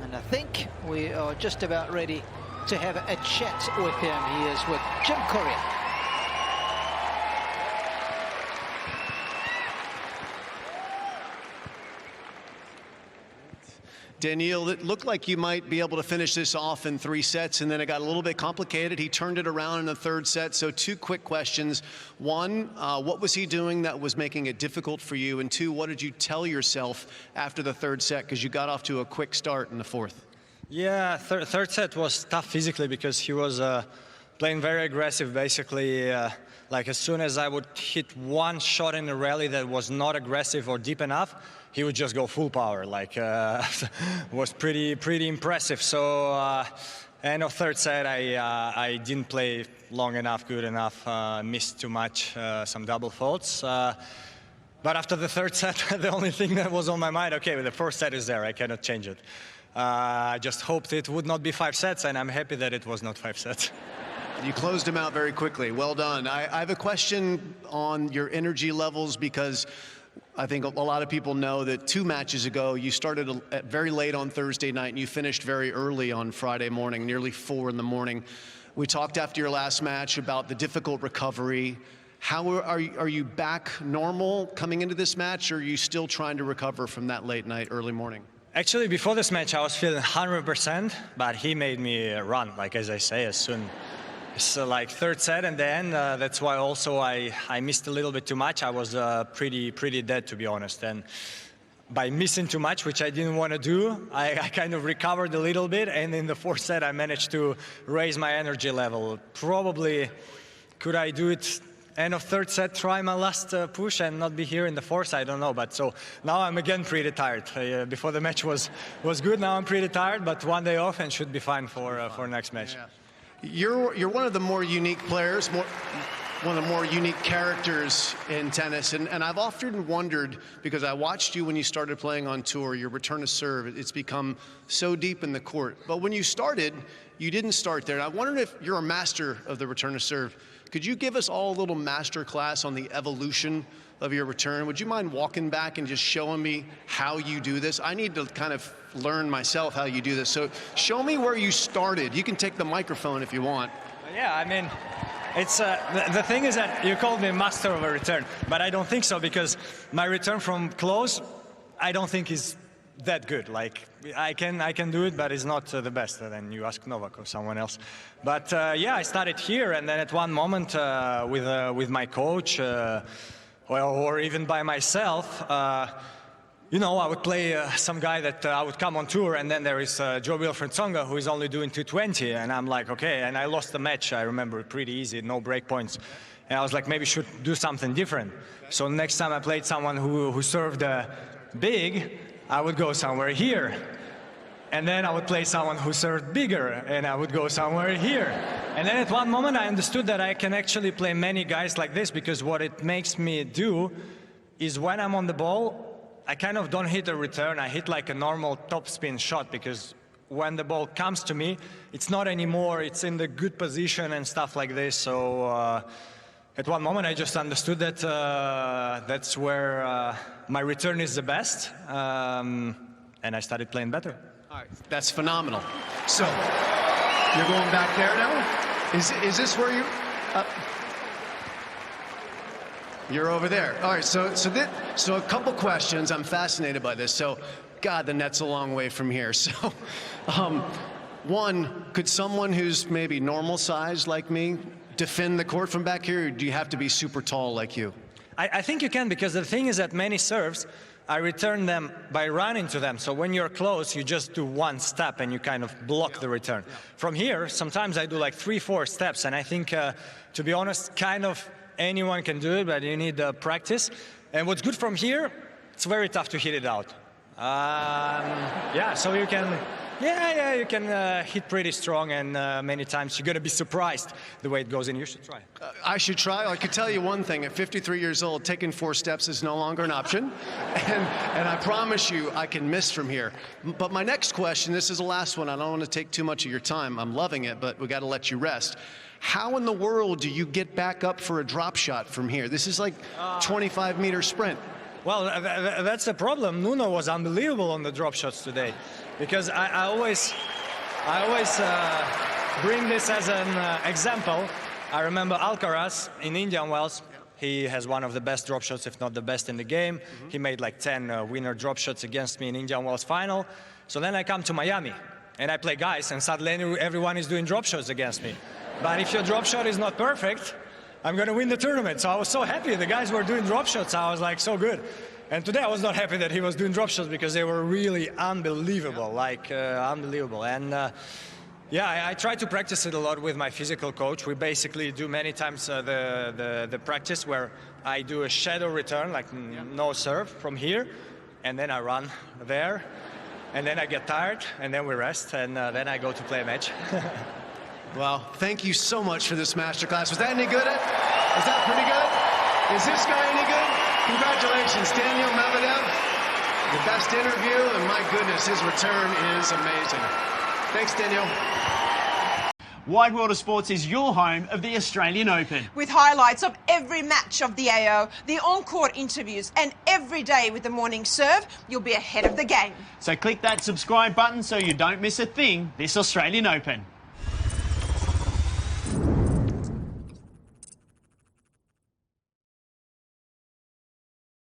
And I think we are just about ready to have a chat with him. He is with Jim Courier. Daniil, it looked like you might be able to finish this off in 3 sets, and then it got a little bit complicated. He turned it around in the 3rd set. So 2 quick questions. 1, what was he doing that was making it difficult for you? And 2, what did you tell yourself after the 3rd set? Because you got off to a quick start in the 4th. Yeah, third set was tough physically because he was playing very aggressive. Basically, like as soon as I would hit one shot in the rally that was not aggressive or deep enough, he would just go full power. Like was pretty impressive. So end of 3rd set, I didn't play long enough, good enough, missed too much, some double faults. But after the 3rd set, the only thing that was on my mind, okay, the 4th set is there, I cannot change it. I just hoped it would not be 5 sets, and I'm happy that it was not 5 sets. You closed him out very quickly. Well done. I have a question on your energy levels, because I think a lot of people know that 2 matches ago, you started very late on Thursday night and you finished very early on Friday morning, nearly 4 in the morning. We talked after your last match about the difficult recovery. How are you back normal coming into this match, or are you still trying to recover from that late night, early morning? Actually, before this match, I was feeling 100%, but he made me run, like as I say, as soon. So like 3rd set, and then that's why also I missed a little bit too much. I was pretty dead, to be honest. And by missing too much, which I didn't want to do, I kind of recovered a little bit. And in the 4th set, I managed to raise my energy level. Probably, could I do it end of 3rd set, try my last push and not be here in the 4th? I don't know. But so now I'm again pretty tired. Before the match was good. Now I'm pretty tired, but 1 day off and should be fine for next match. Yeah. You're one of the more unique players, one of the more unique characters in tennis, and I've often wondered, because I watched you when you started playing on tour, your return to serve, it's become so deep in the court. But when you started, you didn't start there. And I wondered if you're a master of the return to serve. Could you give us all a little master class on the evolution of your return? Would you mind walking back and just showing me how you do this? I need to kind of learn myself how you do this. So show me where you started. You can take the microphone if you want. Yeah, I mean, it's the thing is that you called me master of a return, but I don't think so, because my return from close, I don't think is that good. Like I can do it, but it's not the best. Then you ask Novak or someone else. But yeah, I started here, and then at one moment with my coach, or even by myself, you know, I would play some guy that I would come on tour, and then there is Joe-Wilfried Tsonga, who is only doing 220, and I'm like, okay, and I lost the match, I remember, pretty easy, no break points. And I was like, maybe should do something different. So next time I played someone who served big, I would go somewhere here. And then I would play someone who served bigger, and I would go somewhere here. And then at one moment I understood that I can actually play many guys like this, because what it makes me do is when I'm on the ball, I kind of don't hit a return, I hit like a normal topspin shot, because when the ball comes to me, it's not anymore, it's in the good position and stuff like this. So at one moment I just understood that that's where my return is the best, and I started playing better. All right, that's phenomenal. So you're going back there now? Is this where you? You're over there. All right, so a couple questions. I'm fascinated by this. So, God, the net's a long way from here. So, one, could someone who's maybe normal size like me defend the court from back here, or do you have to be super tall like you? I think you can, because the thing is that many serves, I return them by running to them. So when you're close, you just do one step and you kind of block the return. From here, sometimes I do like 3-4 steps, and I think, to be honest, kind of anyone can do it, but you need practice. And what's good from here, it's very tough to hit it out. Yeah, so you can, you can hit pretty strong, and many times you're going to be surprised the way it goes in. You should try. I should try. I could tell you one thing. At 53 years old, taking 4 steps is no longer an option. And I promise you, I can miss from here. But my next question, this is the last one. I don't want to take too much of your time. I'm loving it, but we got to let you rest. How in the world do you get back up for a drop shot from here? This is like 25-meter sprint. Well, that's the problem. Nuno was unbelievable on the drop shots today, because I always bring this as an example. I remember Alcaraz in Indian Wells. He has one of the best drop shots, if not the best in the game. He made like 10 winner drop shots against me in Indian Wells final. So then I come to Miami and I play guys, and suddenly everyone is doing drop shots against me. But if your drop shot is not perfect, I'm going to win the tournament. So I was so happy the guys were doing drop shots. I was like so good. And today I was not happy that he was doing drop shots, because they were really unbelievable, unbelievable. And yeah, I try to practice it a lot with my physical coach. We basically do many times the practice where I do a shadow return, like no serve from here, and then I run there, and then I get tired, and then we rest, and then I go to play a match. Well, thank you so much for this masterclass. Was that any good? Was that pretty good? Is this guy any good? Congratulations, Daniil Medvedev. The best interview, and my goodness, his return is amazing. Thanks, Daniil. Wide World of Sports is your home of the Australian Open. With highlights of every match of the AO, the on-court interviews, and every day with the morning serve, you'll be ahead of the game. So click that subscribe button so you don't miss a thing this Australian Open.